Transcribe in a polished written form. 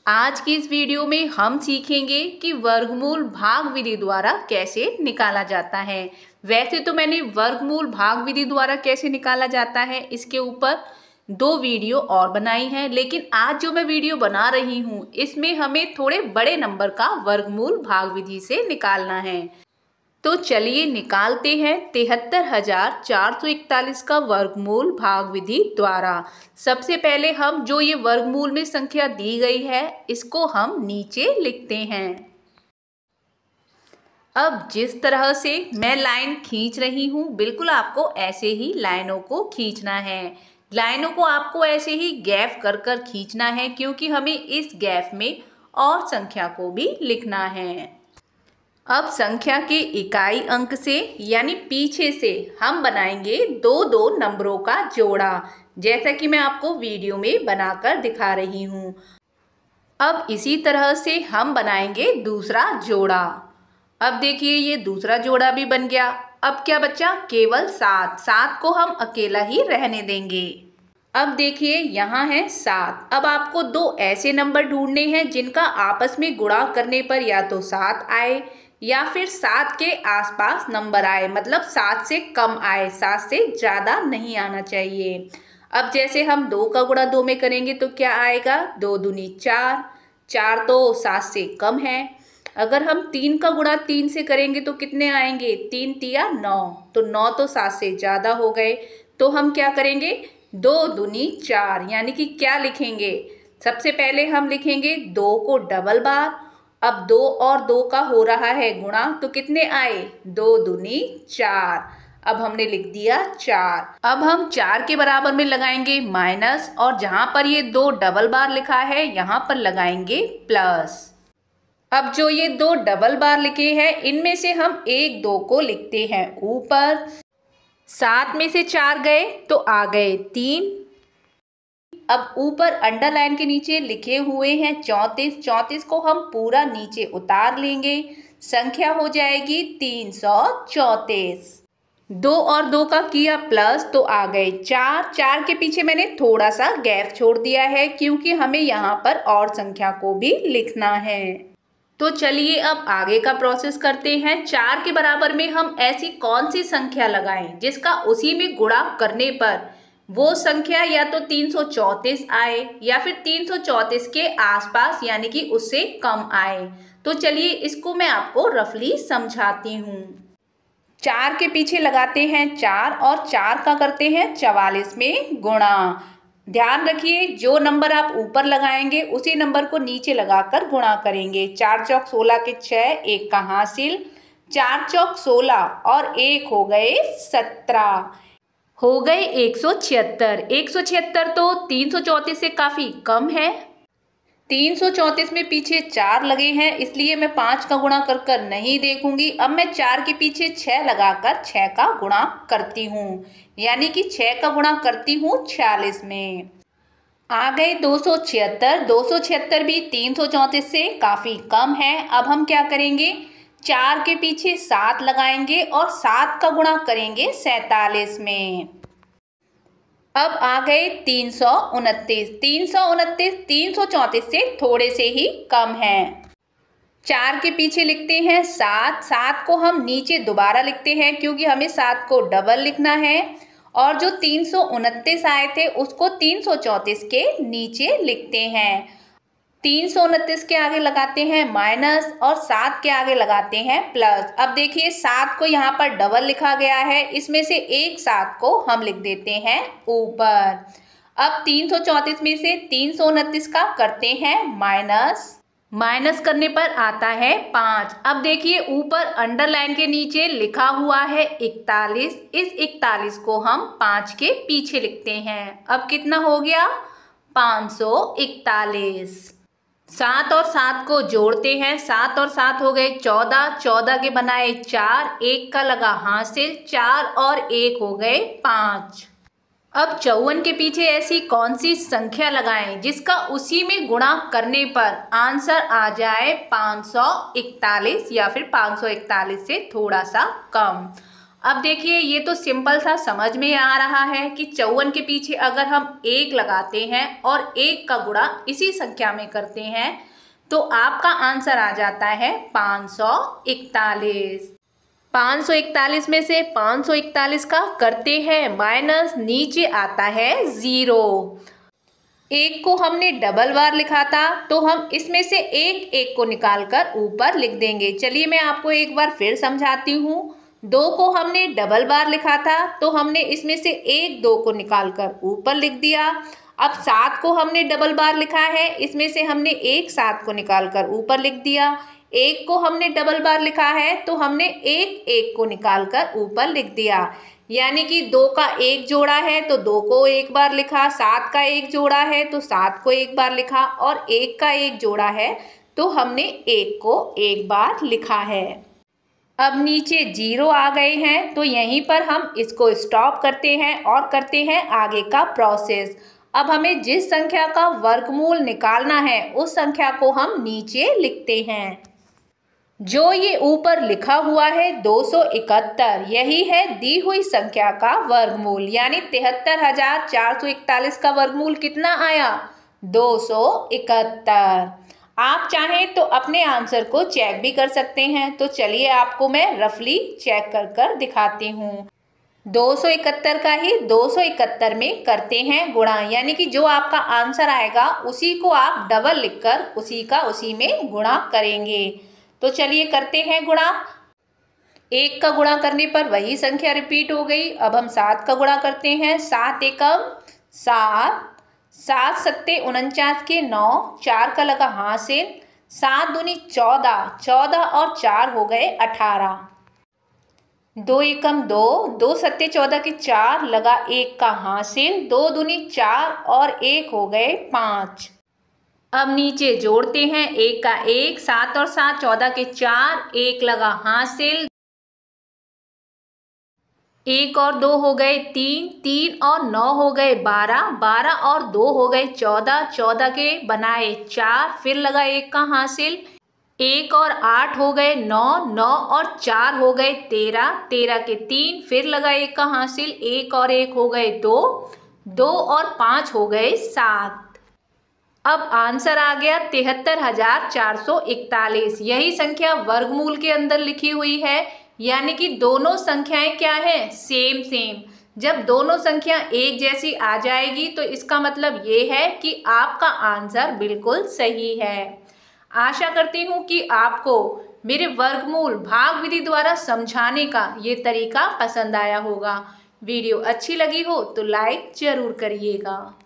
आज की इस वीडियो में हम सीखेंगे कि वर्गमूल भाग विधि द्वारा कैसे निकाला जाता है। वैसे तो मैंने वर्गमूल भाग विधि द्वारा कैसे निकाला जाता है इसके ऊपर 2 वीडियो और बनाई हैं, लेकिन आज जो मैं वीडियो बना रही हूँ इसमें हमें थोड़े बड़े नंबर का वर्गमूल भाग विधि से निकालना है। तो चलिए निकालते हैं 73,441 का वर्गमूल भाग विधि द्वारा। सबसे पहले हम जो ये वर्गमूल में संख्या दी गई है इसको हम नीचे लिखते हैं। अब जिस तरह से मैं लाइन खींच रही हूँ बिल्कुल आपको ऐसे ही लाइनों को खींचना है। लाइनों को आपको ऐसे ही गैप कर कर खींचना है, क्योंकि हमें इस गैप में और संख्या को भी लिखना है। अब संख्या के इकाई अंक से यानी पीछे से हम बनाएंगे दो दो नंबरों का जोड़ा, जैसा कि मैं आपको वीडियो में बनाकर दिखा रही हूँ। अब इसी तरह से हम बनाएंगे दूसरा जोड़ा। अब देखिए ये दूसरा जोड़ा भी बन गया। अब क्या बचा? केवल 7 को हम अकेला ही रहने देंगे। अब देखिए यहाँ है 7। अब आपको 2 ऐसे नंबर ढूंढने हैं जिनका आपस में गुणा करने पर या तो 7 आए या फिर 7 के आसपास नंबर आए, मतलब 7 से कम आए, 7 से ज़्यादा नहीं आना चाहिए। अब जैसे हम 2 का गुणा 2 में करेंगे तो क्या आएगा? 2 दूनी 4, 4 तो 7 से कम है। अगर हम 3 का गुणा 3 से करेंगे तो कितने आएंगे? 3 तिया 9, तो 9 तो 7 से ज़्यादा हो गए। तो हम क्या करेंगे? 2 दूनी 4, यानी कि क्या लिखेंगे? सबसे पहले हम लिखेंगे 2 को डबल बार। अब 2 और 2 का हो रहा है गुणा, तो कितने आए? 2 दूनी 4। अब हमने लिख दिया 4। अब हम 4 के बराबर में लगाएंगे माइनस, और जहां पर ये 2 डबल बार लिखा है यहाँ पर लगाएंगे प्लस। अब जो ये 2 डबल बार लिखे हैं इनमें से हम 1 2 को लिखते हैं ऊपर। 7 में से 4 गए तो आ गए 3। अब ऊपर अंडरलाइन के नीचे लिखे हुए हैं 34। 34 को हम पूरा नीचे उतार लेंगे, संख्या हो जाएगी 334। 2 और 2 का किया प्लस तो आ गए 4। 4 के पीछे मैंने थोड़ा सा गैप छोड़ दिया है, क्योंकि हमें यहाँ पर और संख्या को भी लिखना है। तो चलिए अब आगे का प्रोसेस करते हैं। 4 के बराबर में हम ऐसी कौन सी संख्या लगाएं जिसका उसी में गुणा करने पर वो संख्या या तो 334 आए या फिर 334 के आसपास यानी कि उससे कम आए। तो चलिए इसको मैं आपको रफली समझाती हूँ। 4 के पीछे लगाते हैं 4 और 4 का करते हैं 44 में गुणा। ध्यान रखिए जो नंबर आप ऊपर लगाएंगे उसी नंबर को नीचे लगाकर गुणा करेंगे। 4 चौक 16 के 6, 1 का हासिल, 4 चौक 16 और 1 हो गए 17, हो गए 176। 176 तो 334 से काफ़ी कम है। 334 में पीछे 4 लगे हैं, इसलिए मैं 5 का गुणा कर कर नहीं देखूंगी। अब मैं 4 के पीछे 6 लगाकर 6 का गुणा करती हूँ, यानी कि 6 का गुणा करती हूँ 46 में। आ गए 276। 276 भी 334 से काफ़ी कम है। अब हम क्या करेंगे? 4 के पीछे 7 लगाएंगे और 7 का गुणा करेंगे 47 में। अब आ गए 329। 329 334 से थोड़े से ही कम है। 4 के पीछे लिखते हैं 7। 7 को हम नीचे दोबारा लिखते हैं क्योंकि हमें 7 को डबल लिखना है, और जो 329 आए थे उसको 334 के नीचे लिखते हैं। 329 के आगे लगाते हैं माइनस और 7 के आगे लगाते हैं प्लस। अब देखिए 7 को यहाँ पर डबल लिखा गया है, इसमें से एक 7 को हम लिख देते हैं ऊपर। अब 334 में से 329 का करते हैं माइनस। माइनस करने पर आता है 5। अब देखिए ऊपर अंडरलाइन के नीचे लिखा हुआ है 41। इस 41 को हम 5 के पीछे लिखते हैं। अब कितना हो गया? 541। 7 और 7 को जोड़ते हैं। 7 और 7 हो गए 14। 14 के बनाए 4, 1 का लगा हासिल, 4 और 1 हो गए 5। अब 54 के पीछे ऐसी कौन सी संख्या लगाएं जिसका उसी में गुणा करने पर आंसर आ जाए 541 या फिर 541 से थोड़ा सा कम। अब देखिए ये तो सिंपल सा समझ में आ रहा है कि 54 के पीछे अगर हम 1 लगाते हैं और 1 का गुणा इसी संख्या में करते हैं तो आपका आंसर आ जाता है 541। 541 में से 541 का करते हैं माइनस, नीचे आता है 0। 1 को हमने डबल बार लिखा था तो हम इसमें से एक को निकालकर ऊपर लिख देंगे। चलिए मैं आपको एक बार फिर समझाती हूँ। 2 को हमने डबल बार लिखा था तो हमने इसमें से 2 को निकालकर ऊपर लिख दिया। अब 7 को हमने डबल बार लिखा है, इसमें से हमने 7 को निकालकर ऊपर लिख दिया। 1 को हमने डबल बार लिखा है तो हमने 1 को निकालकर ऊपर लिख दिया। यानी कि 2 का 1 जोड़ा है तो 2 को 1 बार लिखा, 7 का 1 जोड़ा है तो 7 को 1 बार लिखा और 1 का 1 जोड़ा है तो हमने 1 को 1 बार लिखा है। अब नीचे 0 आ गए हैं तो यहीं पर हम इसको स्टॉप करते हैं और करते हैं आगे का प्रोसेस। अब हमें जिस संख्या का वर्गमूल निकालना है उस संख्या को हम नीचे लिखते हैं। जो ये ऊपर लिखा हुआ है 271, यही है दी हुई संख्या का वर्गमूल। यानी 73,441 का वर्गमूल कितना आया? 271। आप चाहें तो अपने आंसर को चेक भी कर सकते हैं। तो चलिए आपको मैं रफली चेक कर कर दिखाती हूँ। 271 का ही 271 में करते हैं गुणा, यानी कि जो आपका आंसर आएगा उसी को आप डबल लिखकर उसी का उसी में गुणा करेंगे। तो चलिए करते हैं गुणा। 1 का गुणा करने पर वही संख्या रिपीट हो गई। अब हम 7 का गुणा करते हैं। 7 एकम 7, 7 सत्ते 49 के 9, 4 का लगा हासिल, 7 दूनी 14, 14 और 4 हो गए 18। 2 एकम 2, 2 सत्ते 14 के 4, लगा 1 का हासिल, 2 दूनी 4 और 1 हो गए 5। अब नीचे जोड़ते हैं। 1 का 1, 7 और 7 14 के 4, 1 लगा हासिल, 1 और 2 हो गए 3, 3 और 9 हो गए 12, 12 और 2 हो गए 14, 14 के बनाए 4, फिर लगा 1 का हासिल, 1 और 8 हो गए 9, 9 और 4 हो गए 13, 13 के 3, फिर लगा 1 का हासिल, 1 और 1 हो गए 2, 2 और 5 हो गए 7। अब आंसर आ गया 73,441। यही संख्या वर्गमूल के अंदर लिखी हुई है। यानी कि दोनों संख्याएं क्या है? Same same. जब दोनों संख्या एक जैसी आ जाएगी तो इसका मतलब ये है कि आपका आंसर बिल्कुल सही है। आशा करती हूँ कि आपको मेरे वर्गमूल भाग विधि द्वारा समझाने का ये तरीका पसंद आया होगा। वीडियो अच्छी लगी हो तो लाइक जरूर करिएगा।